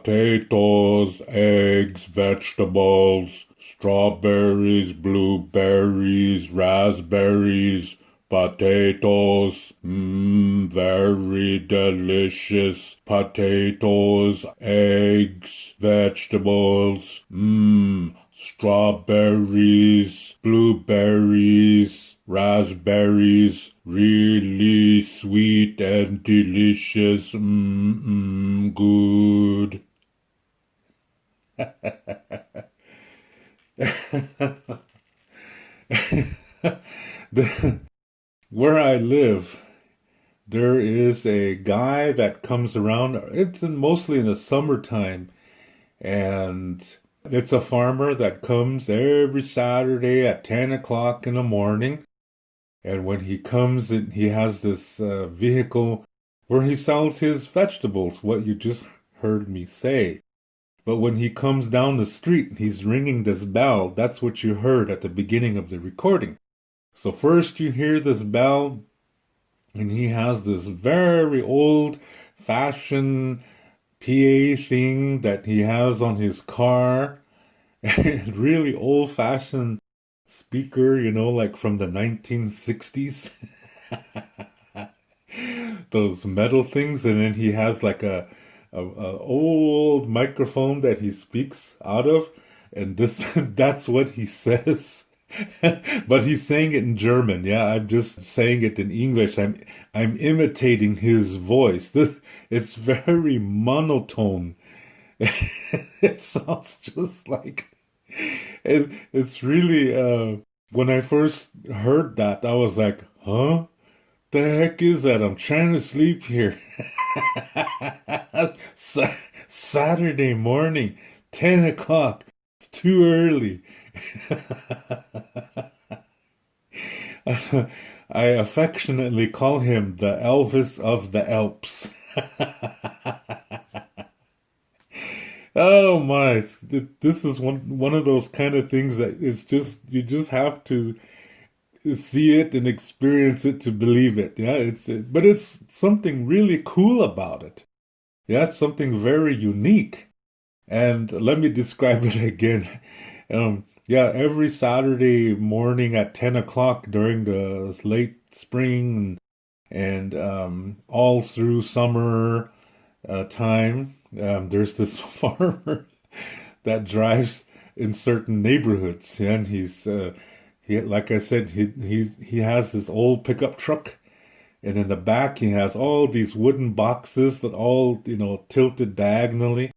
potatoes, eggs, vegetables, strawberries, blueberries, raspberries, potatoes, very delicious. Potatoes, eggs, vegetables, strawberries, blueberries, raspberries, really sweet and delicious. Good. Where I live, there is a guy that comes around. Mostly in the summertime, and it's a farmer that comes every Saturday at 10 o'clock in the morning. And when he comes in, he has this vehicle where he sells his vegetables, what you just heard me say. But when he comes down the street, he's ringing this bell. That's what you heard at the beginning of the recording. So first you hear this bell, and he has this very old-fashioned PA thing that he has on his car. Really old-fashioned speaker, like from the 1960s. Those metal things, and then he has like a old microphone that he speaks out of, and that's what he says. But he's saying it in German. Yeah, I'm just saying it in English. I'm imitating his voice. It's very monotone. It sounds just like it's really when I first heard that, I was like, huh? The heck is that? I'm trying to sleep here. Saturday morning, 10 o'clock. It's too early. I affectionately call him the Elvis of the Alps. Oh my, this is one of those kind of things that it's just, you just have to see it and experience it to believe it. Yeah, but it's something really cool about it. Yeah, it's something very unique. And let me describe it again. Yeah, every Saturday morning at 10 o'clock during the late spring and all through summer time, there's this farmer that drives in certain neighborhoods. Yeah, and like I said, he has this old pickup truck, and in the back he has all these wooden boxes that all tilted diagonally,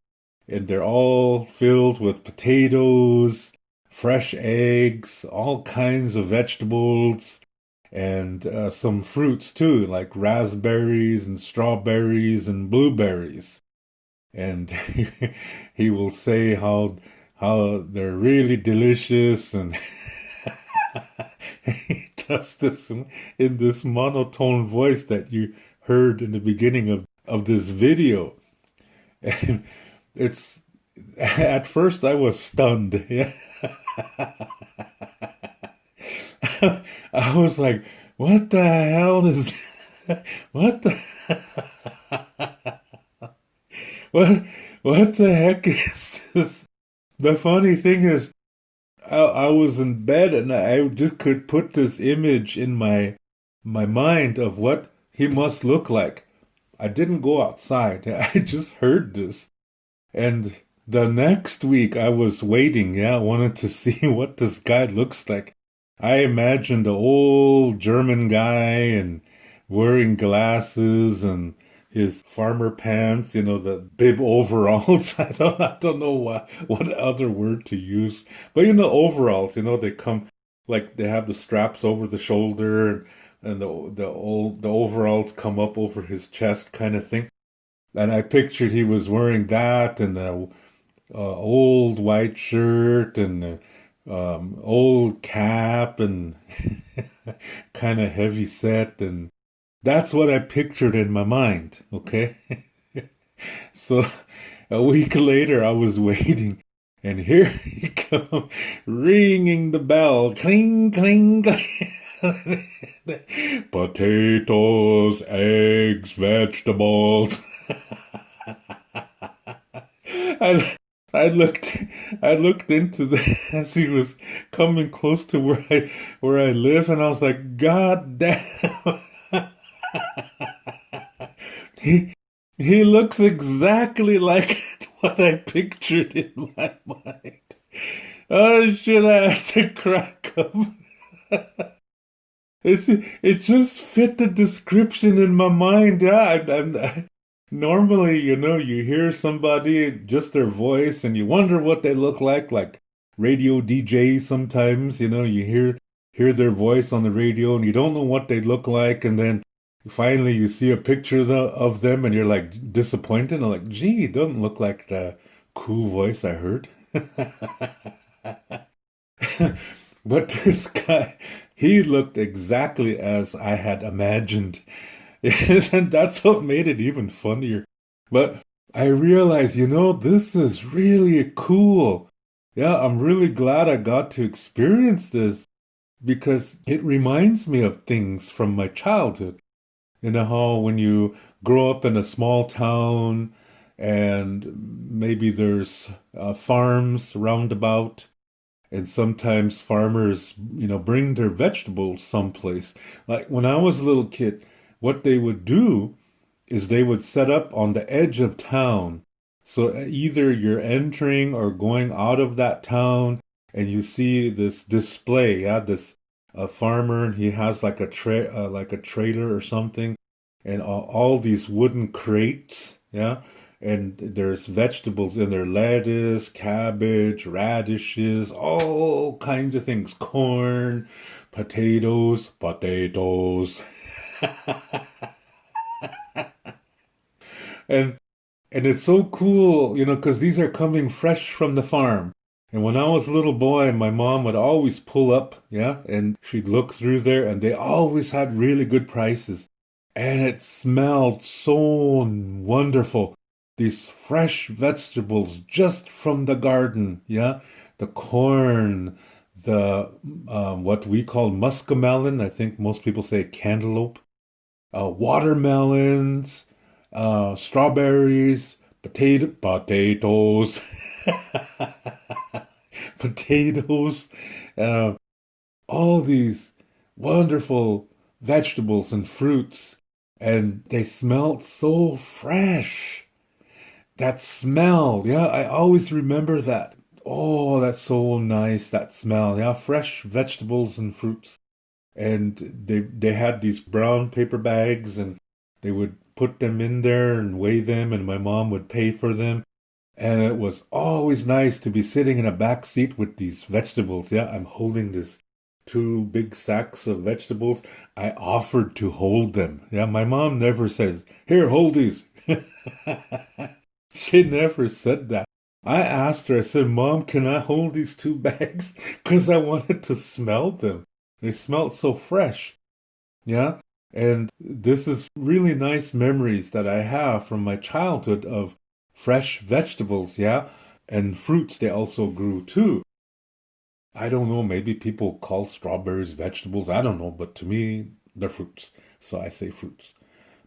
and they're all filled with potatoes, fresh eggs, all kinds of vegetables, and some fruits too, like raspberries and strawberries and blueberries. And he will say how they're really delicious, and he does this in this monotone voice that you heard in the beginning of this video. And it's, at first I was stunned. Yeah. I was like, what the hell is what the what what the heck is this? The funny thing is, I was in bed and I just could put this image in my mind of what he must look like. I didn't go outside. I just heard this. And the next week I was waiting. Yeah, I wanted to see what this guy looks like. I imagined the old German guy and wearing glasses and his farmer pants, the bib overalls. I don't know what other word to use. But overalls, they come, like, they have the straps over the shoulder, and the overalls come up over his chest kind of thing. And I pictured he was wearing that, and a old white shirt, and old cap, and kind of heavy set, and that's what I pictured in my mind, okay? So a week later, I was waiting, and here he comes, ringing the bell, cling, cling, cling. Potatoes, eggs, vegetables. I I looked I looked into the as he was coming close to where I live, and I was like, God damn. He he looks exactly like what I pictured in my mind. Oh shit, I have to crack up. It just fit the description in my mind. Yeah, normally, you hear somebody, just their voice, and you wonder what they look like radio DJs sometimes, you hear their voice on the radio and you don't know what they look like, and then finally you see a picture of them and you're like disappointed and like, gee, it doesn't look like the cool voice I heard. But this guy, he looked exactly as I had imagined. And that's what made it even funnier. But I realized, this is really cool. Yeah, I'm really glad I got to experience this because it reminds me of things from my childhood. You know how when you grow up in a small town and maybe there's farms roundabout, and sometimes farmers, bring their vegetables someplace. Like when I was a little kid, what they would do is they would set up on the edge of town. So either you're entering or going out of that town, and you see this display. Yeah, this farmer, he has like like a trailer or something, and all these wooden crates. Yeah, and there's vegetables in there: lettuce, cabbage, radishes, all kinds of things, corn, potatoes. And and it's so cool, because these are coming fresh from the farm. And when I was a little boy, my mom would always pull up, yeah, and she'd look through there, and they always had really good prices. And it smelled so wonderful. These fresh vegetables just from the garden, yeah, the corn, the what we call muskmelon. I think most people say cantaloupe, watermelons, strawberries, potatoes, potatoes, uh, all these wonderful vegetables and fruits, and they smelled so fresh. That smell, yeah, I always remember that. Oh, that's so nice, that smell. Yeah, fresh vegetables and fruits. And they had these brown paper bags, and they would put them in there and weigh them, and my mom would pay for them. And it was always nice to be sitting in a back seat with these vegetables. Yeah, I'm holding this two big sacks of vegetables. I offered to hold them. Yeah, my mom never says, "Here, hold these." She never said that. I asked her, I said, "Mom, can I hold these two bags?" Because I wanted to smell them. They smelled so fresh. Yeah. And this is really nice memories that I have from my childhood of fresh vegetables. Yeah. And fruits, they also grew too. I don't know. Maybe people call strawberries vegetables. I don't know. But to me, they're fruits. So I say fruits.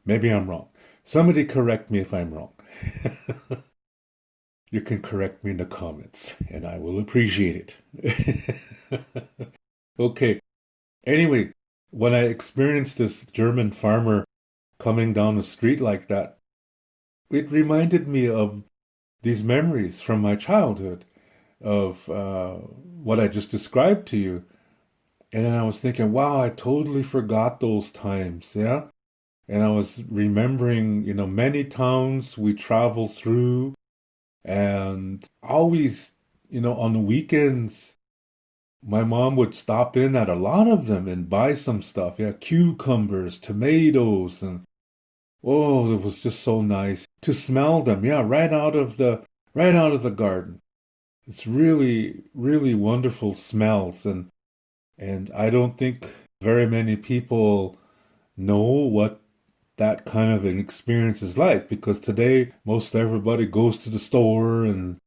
Maybe I'm wrong. Somebody correct me if I'm wrong. You can correct me in the comments, and I will appreciate it. Okay. Anyway, when I experienced this German farmer coming down the street like that, it reminded me of these memories from my childhood of what I just described to you. And then I was thinking, wow, I totally forgot those times. Yeah. And I was remembering, many towns we traveled through, and always, on the weekends, my mom would stop in at a lot of them and buy some stuff. Yeah, cucumbers, tomatoes, and oh, it was just so nice to smell them. Yeah, right out of the garden. It's really, really wonderful smells, and I don't think very many people know what that kind of an experience is like, because today most everybody goes to the store and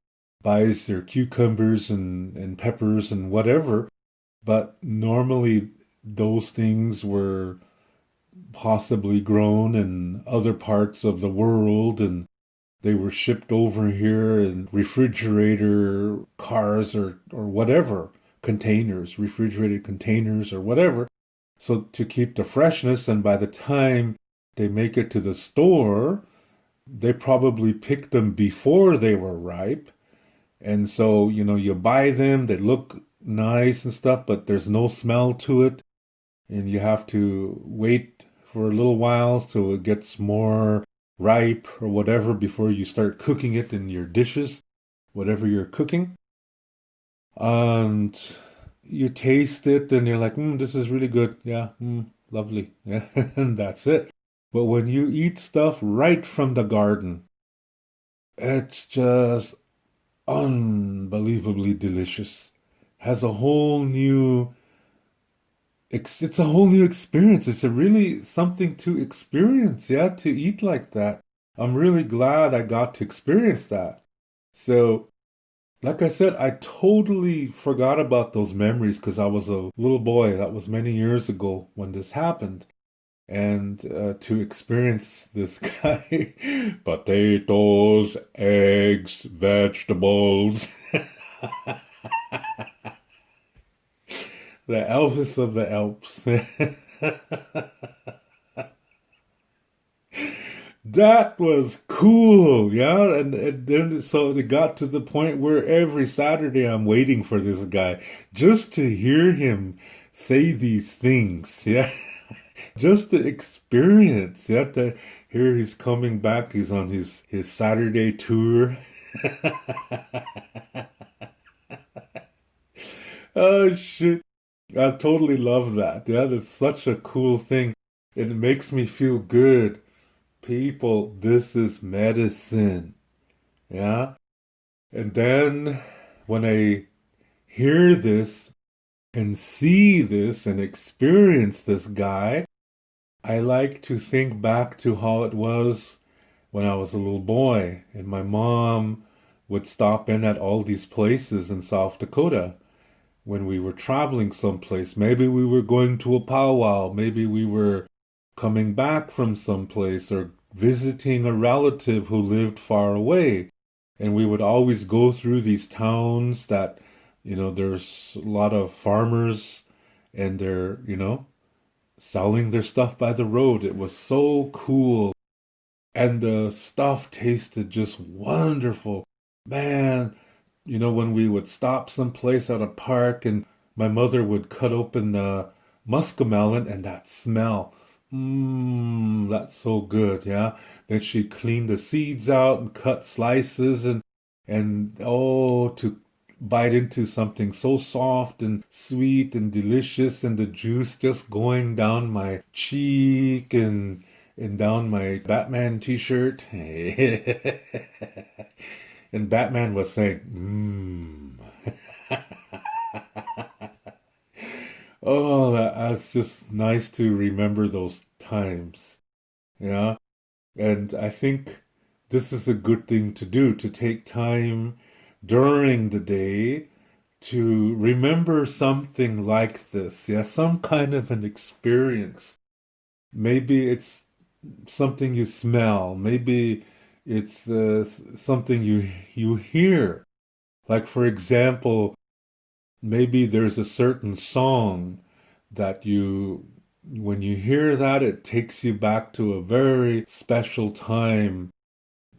buys their cucumbers and peppers and whatever. But normally those things were possibly grown in other parts of the world, and they were shipped over here in refrigerator cars or whatever, containers, refrigerated containers or whatever. So to keep the freshness, and by the time they make it to the store, they probably picked them before they were ripe. And so, you buy them, they look nice and stuff, but there's no smell to it. And you have to wait for a little while so it gets more ripe or whatever before you start cooking it in your dishes, whatever you're cooking. And you taste it and you're like, this is really good. Yeah, lovely. Yeah, and that's it. But when you eat stuff right from the garden, it's just unbelievably delicious. Has a whole new it's a whole new experience. It's a really something to experience, yeah, to eat like that. I'm really glad I got to experience that. So, like I said, I totally forgot about those memories because I was a little boy. That was many years ago when this happened. And to experience this guy, potatoes, eggs, vegetables, the Elvis of the Alps. That was cool, yeah. And then so it got to the point where every Saturday I'm waiting for this guy just to hear him say these things, yeah. Just to experience, yeah. To hear he's coming back, he's on his Saturday tour. Oh shit. I totally love that. Yeah, that's such a cool thing. It makes me feel good. People, this is medicine. Yeah. And then when I hear this and see this and experience this guy, I like to think back to how it was when I was a little boy and my mom would stop in at all these places in South Dakota when we were traveling someplace. Maybe we were going to a powwow, maybe we were coming back from someplace or visiting a relative who lived far away. And we would always go through these towns that, there's a lot of farmers and they're, selling their stuff by the road. It was so cool. And the stuff tasted just wonderful. Man, when we would stop someplace at a park and my mother would cut open the muskmelon and that smell. That's so good, yeah. Then she cleaned the seeds out and cut slices and oh, to bite into something so soft and sweet and delicious and the juice just going down my cheek and down my Batman t-shirt. And Batman was saying, Oh, that's just nice to remember those times. Yeah. And I think this is a good thing to do, to take time during the day to remember something like this. Yeah, some kind of an experience. Maybe it's something you smell. Maybe it's something you hear. Like, for example, maybe there's a certain song that when you hear that, it takes you back to a very special time.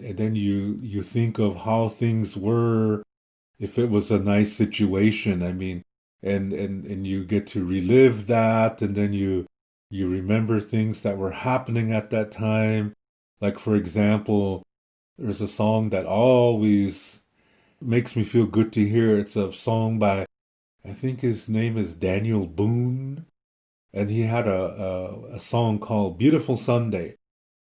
And then you think of how things were, if it was a nice situation. I mean, and you get to relive that, and then you remember things that were happening at that time. Like, for example, there's a song that always makes me feel good to hear. It's a song by, I think his name is Daniel Boone, and he had a song called Beautiful Sunday.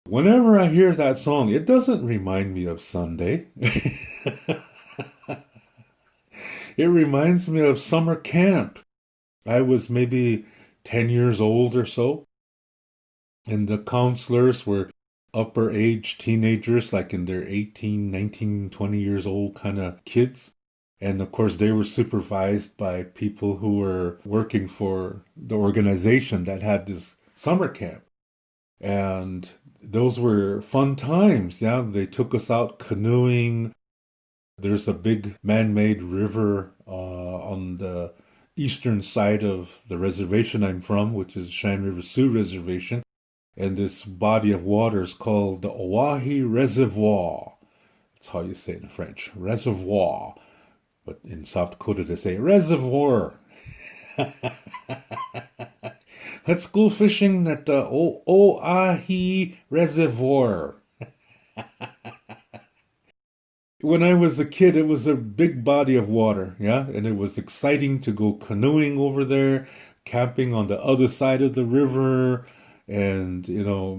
Whenever I hear that song, it doesn't remind me of Sunday. It reminds me of summer camp. I was maybe 10 years old or so, and the counselors were upper age teenagers, like in their 18, 19, 20 years old kind of kids. And of course, they were supervised by people who were working for the organization that had this summer camp. And those were fun times. Yeah, they took us out canoeing. There's a big man-made river on the eastern side of the reservation I'm from, which is Cheyenne River Sioux Reservation. And this body of water is called the Oahe Reservoir. That's how you say it in French, reservoir. But in South Dakota, they say reservoir. Let's go fishing at the Oahe Reservoir. When I was a kid, it was a big body of water, yeah, and it was exciting to go canoeing over there, camping on the other side of the river, and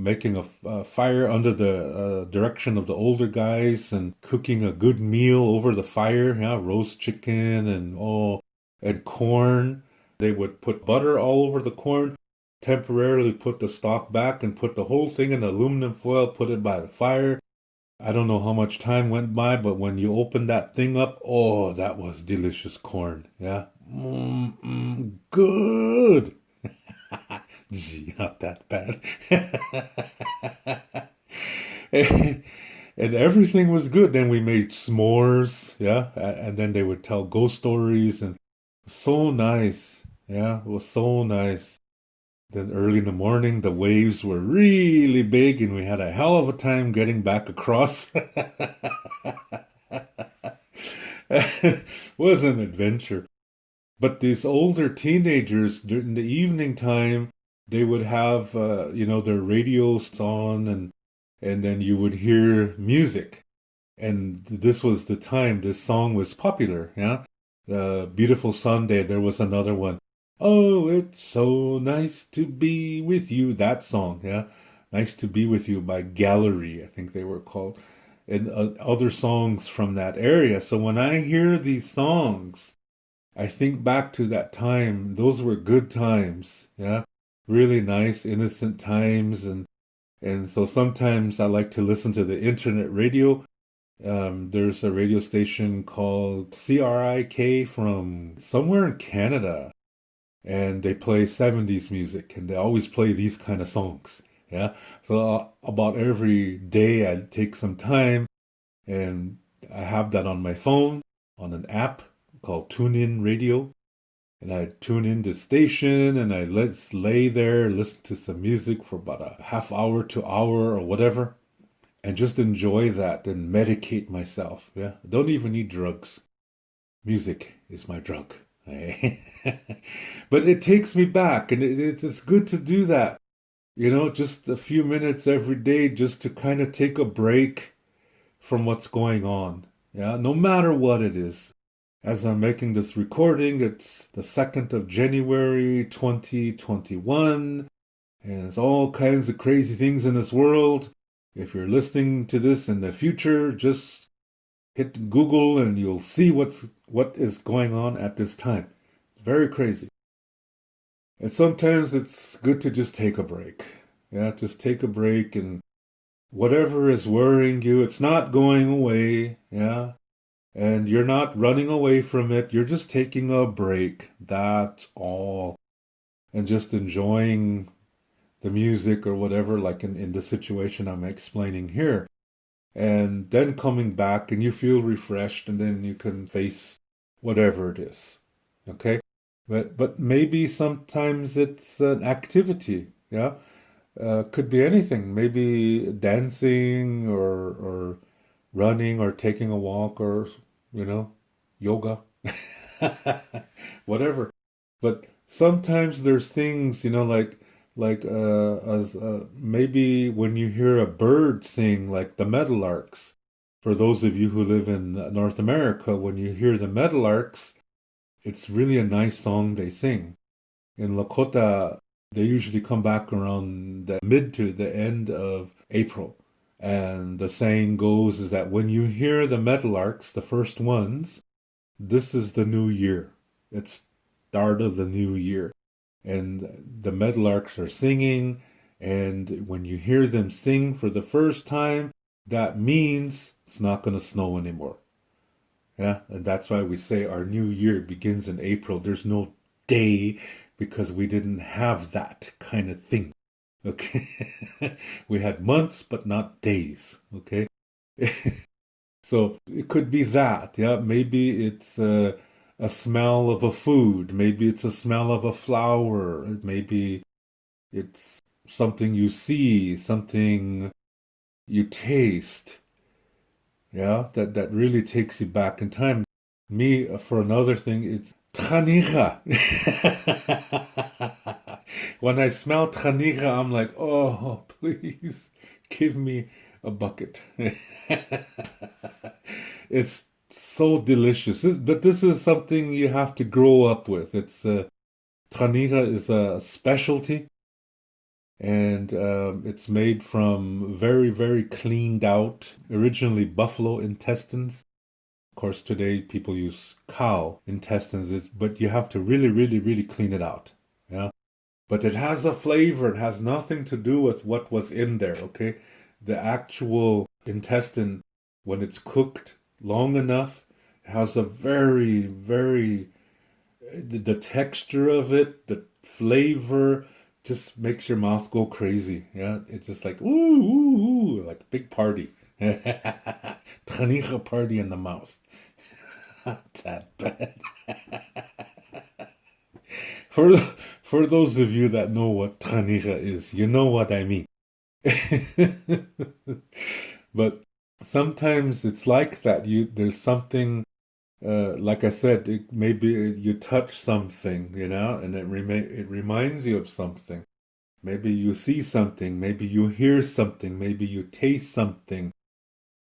making a fire under the direction of the older guys, and cooking a good meal over the fire, yeah, roast chicken and corn. They would put butter all over the corn, temporarily put the stalk back, and put the whole thing in aluminum foil, put it by the fire. I don't know how much time went by, but when you opened that thing up, oh, that was delicious corn. Yeah. Good. Gee, not that bad. And everything was good. Then we made s'mores. Yeah. And then they would tell ghost stories, and so nice. Yeah. It was so nice. Then early in the morning, the waves were really big, and we had a hell of a time getting back across. It was an adventure. But these older teenagers, during the evening time, they would have, their radios on, and then you would hear music. And this was the time this song was popular, yeah? Beautiful Sunday, there was another one. Oh, it's so nice to be with you. That song, yeah. Nice to be with you by Gallery, I think they were called. And other songs from that area. So when I hear these songs, I think back to that time. Those were good times, yeah. Really nice, innocent times. And so sometimes I like to listen to the internet radio. There's a radio station called CRIK from somewhere in Canada, and they play 70s music, and they always play these kind of songs. Yeah. So about every day I take some time, and I have that on my phone on an app called TuneIn Radio. And I tune in the station, and I let's lay there, listen to some music for about a half hour to hour or whatever, and just enjoy that and medicate myself. Yeah. I don't even need drugs. Music is my drug. But it takes me back, and it's good to do that. Just a few minutes every day just to kind of take a break from what's going on. Yeah, no matter what it is. As I'm making this recording, it's the 2nd of January, 2021, and it's all kinds of crazy things in this world. If you're listening to this in the future, just hit Google and you'll see what is going on at this time. It's very crazy. And sometimes it's good to just take a break. Yeah, just take a break, and whatever is worrying you, it's not going away. Yeah. And you're not running away from it. You're just taking a break. That's all. And just enjoying the music or whatever, like in the situation I'm explaining here. And then coming back, and you feel refreshed, and then you can face whatever it is. Okay? But maybe sometimes it's an activity. Yeah? Could be anything. Maybe dancing or running or taking a walk or, yoga, whatever. But sometimes there's things, as maybe when you hear a bird sing, like the meadowlarks. For those of you who live in North America, when you hear the meadowlarks, it's really a nice song they sing. In Lakota, they usually come back around the mid to the end of April. And the saying goes is that when you hear the meadowlarks, the first ones, this is the new year. It's start of the new year. And the meadowlarks are singing, and when you hear them sing for the first time, that means it's not going to snow anymore. Yeah, and that's why we say our new year begins in April. There's no day because we didn't have that kind of thing. Okay. We had months, but not days. Okay. So it could be that. Yeah. Maybe it's a smell of a food. Maybe it's a smell of a flower. Maybe it's something you see, something you taste. Yeah. That really takes you back in time. Me, for another thing, it's Tchanicha. When I smell Tchanicha, I'm like, oh, please give me a bucket. It's so delicious. But this is something you have to grow up with. Tchanicha is a specialty, and it's made from very, very cleaned out, originally buffalo intestines. Of course, today people use cow intestines, but you have to really, really, really clean it out. Yeah. But it has a flavor. It has nothing to do with what was in there, okay? The actual intestine, when it's cooked long enough, has a very, very, the texture of it, the flavor just makes your mouth go crazy. Yeah. It's just like, ooh, ooh, ooh, like a big party. Tchanicha party in the mouth. Not that bad. For for those of you that know what Tchanicha is, you know what I mean. But sometimes it's like that. There's something, like I said, maybe you touch something, and it reminds you of something. Maybe you see something, maybe you hear something, maybe you taste something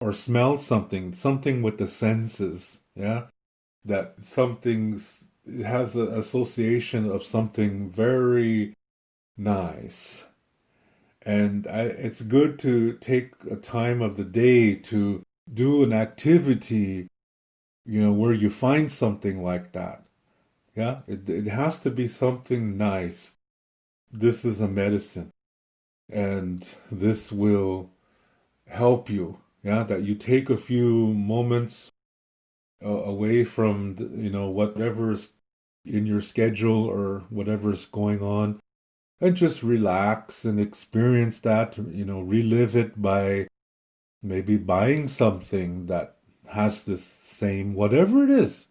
or smell something, something with the senses, yeah? That something's it has an association of something very nice. And it's good to take a time of the day to do an activity, where you find something like that. Yeah, it has to be something nice. This is a medicine, and this will help you. Yeah, that you take a few moments away from, whatever's in your schedule or whatever's going on, and just relax and experience that, relive it by maybe buying something that has this same, whatever it is.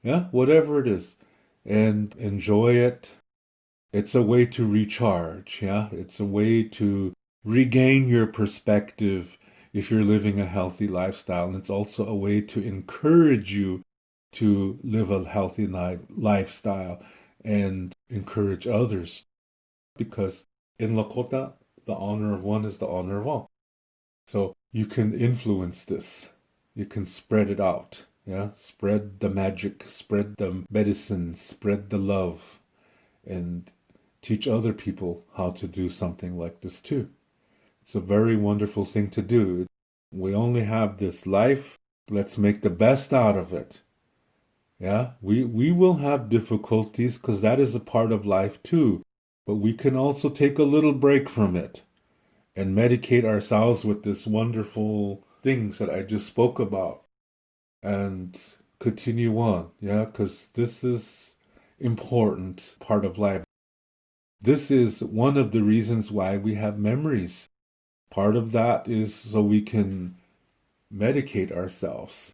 Yeah, whatever it is. And enjoy it. It's a way to recharge. Yeah, it's a way to regain your perspective if you're living a healthy lifestyle. And it's also a way to encourage you to live a healthy lifestyle and encourage others. Because in Lakota, the honor of one is the honor of all. So you can influence this. You can spread it out. Yeah. Spread the magic, spread the medicine, spread the love, and teach other people how to do something like this too. It's a very wonderful thing to do. We only have this life. Let's make the best out of it. Yeah. We will have difficulties because that is a part of life too. But we can also take a little break from it and medicate ourselves with this wonderful things that I just spoke about and continue on. Yeah, because this is important part of life. This is one of the reasons why we have memories. Part of that is so we can medicate ourselves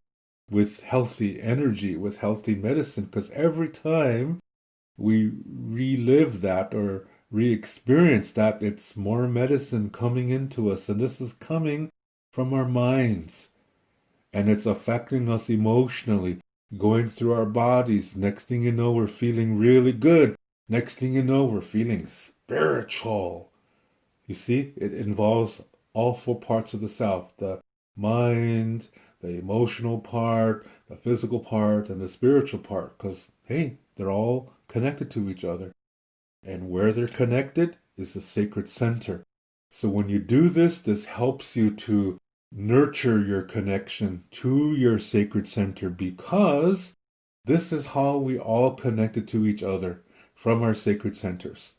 with healthy energy, with healthy medicine, because every time we relive that or re-experience that, it's more medicine coming into us. And this is coming from our minds. And it's affecting us emotionally, going through our bodies. Next thing you know, we're feeling really good. Next thing you know, we're feeling spiritual. You see, it involves all four parts of the self: the mind, the emotional part, the physical part, and the spiritual part. Because, hey, they're all connected to each other. And where they're connected is the sacred center. So when you do this, this helps you to nurture your connection to your sacred center, because this is how we all connected to each other from our sacred centers.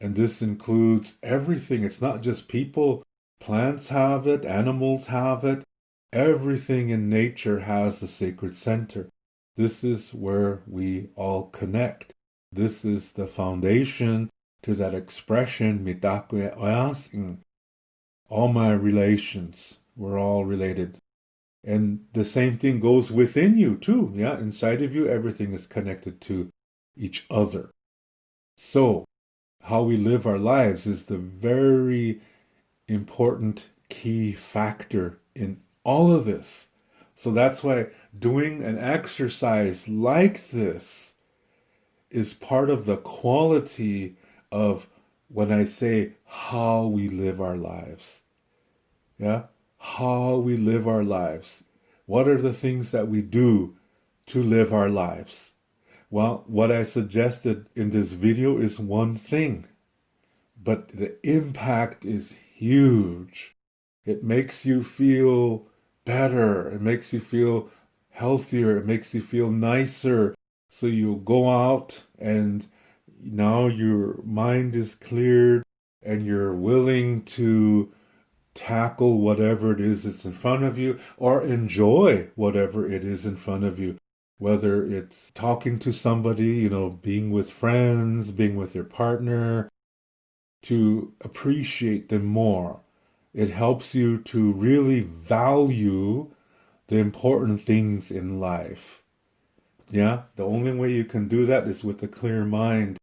And this includes everything. It's not just people. Plants have it, animals have it. Everything in nature has the sacred center. This is where we all connect. This is the foundation to that expression, mitaku oyasing. All my relations, we're all related. And the same thing goes within you too. Yeah, inside of you, everything is connected to each other. So, how we live our lives is the very important key factor in all of this. So that's why doing an exercise like this is part of the quality of when I say how we live our lives. Yeah? How we live our lives. What are the things that we do to live our lives? Well, what I suggested in this video is one thing, but the impact is huge. It makes you feel better. It makes you feel healthier. It makes you feel nicer. So you go out and now your mind is cleared and you're willing to tackle whatever it is that's in front of you or enjoy whatever it is in front of you. Whether it's talking to somebody, being with friends, being with your partner, to appreciate them more. It helps you to really value the important things in life. Yeah, the only way you can do that is with a clear mind,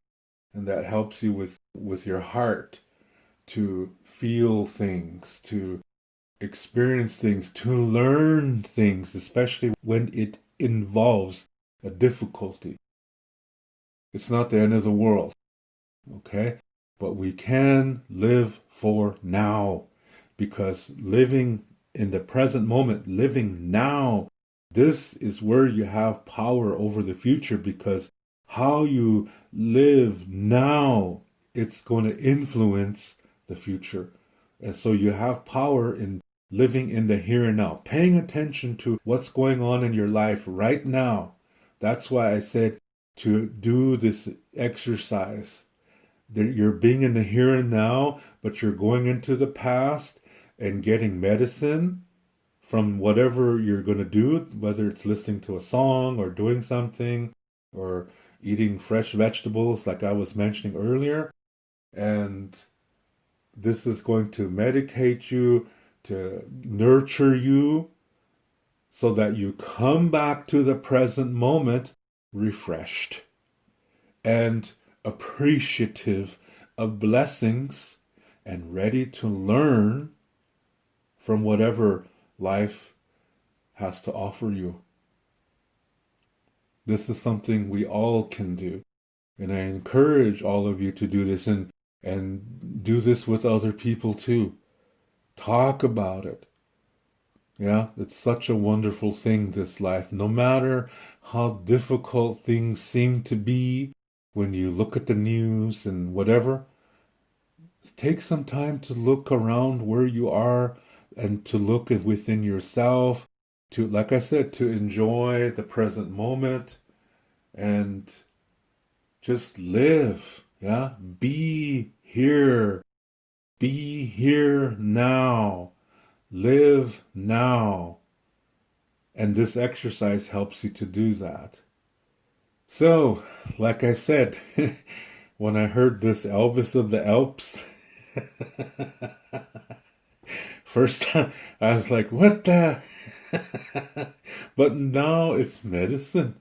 and that helps you with your heart to feel things, to experience things, to learn things, especially when it involves a difficulty. It's not the end of the world, okay? But we can live for now, because living in the present moment, living now, this is where you have power over the future, because how you live now, it's going to influence the future. And so you have power in living in the here and now, paying attention to what's going on in your life right now. That's why I said to do this exercise. You're being in the here and now, but you're going into the past and getting medicine from whatever you're going to do, whether it's listening to a song or doing something or eating fresh vegetables like I was mentioning earlier. And this is going to medicate you, to nurture you, so that you come back to the present moment refreshed and appreciative of blessings and ready to learn from whatever life has to offer you. This is something we all can do. And I encourage all of you to do this and do this with other people too. Talk about it. Yeah, it's such a wonderful thing, this life. No matter how difficult things seem to be when you look at the news and whatever, take some time to look around where you are and to look within yourself, to, like I said, to enjoy the present moment and just live. Yeah, be here now. Live now. And this exercise helps you to do that. So, like I said, when I heard this Elvis of the Alps, first time I was like, what the? But now it's medicine.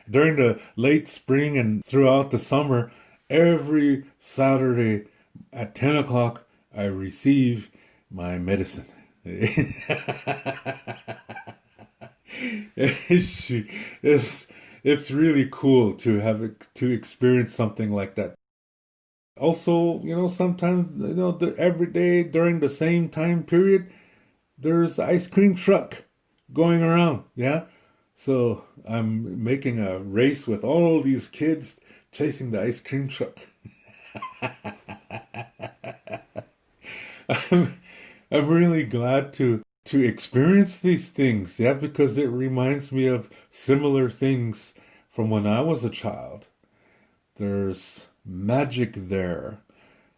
During the late spring and throughout the summer, every Saturday at 10 o'clock, I receive my medicine. It's really cool to experience something like that. Also, sometimes, every day during the same time period, there's ice cream truck going around. Yeah. So I'm making a race with all these kids chasing the ice cream truck. I'm really glad to experience these things, yeah, because it reminds me of similar things from when I was a child. There's magic there,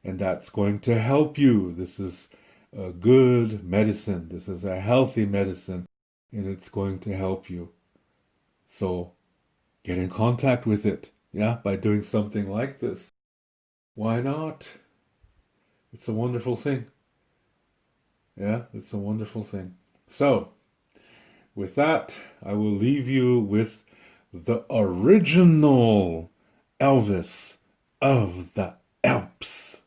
and that's going to help you. This is a good medicine. This is a healthy medicine, and it's going to help you. So get in contact with it. Yeah, by doing something like this. Why not? It's a wonderful thing. Yeah, it's a wonderful thing. So, with that, I will leave you with the original Elvis of the Alps.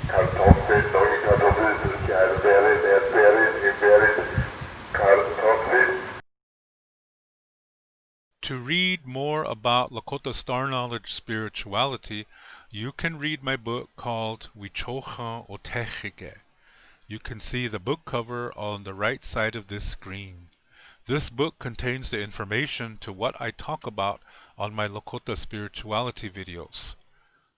Kartoffeln, neue Kartoffeln, Erdbeeren, Erdbeeren, Himbeeren, Kartoffeln. To read more about Lakota Star Knowledge spirituality, you can read my book called Wichocha Otechike. You can see the book cover on the right side of this screen. This book contains the information to what I talk about on my Lakota spirituality videos.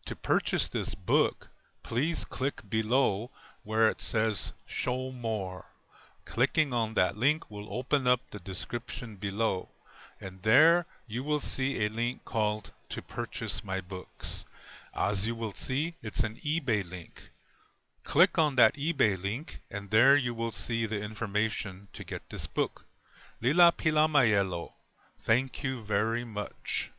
To purchase this book, please click below where it says Show More. Clicking on that link will open up the description below, and there you will see a link called To Purchase My Books. As you will see, it's an eBay link. Click on that eBay link, and there you will see the information to get this book. Lila Pila Mayelo. Thank you very much.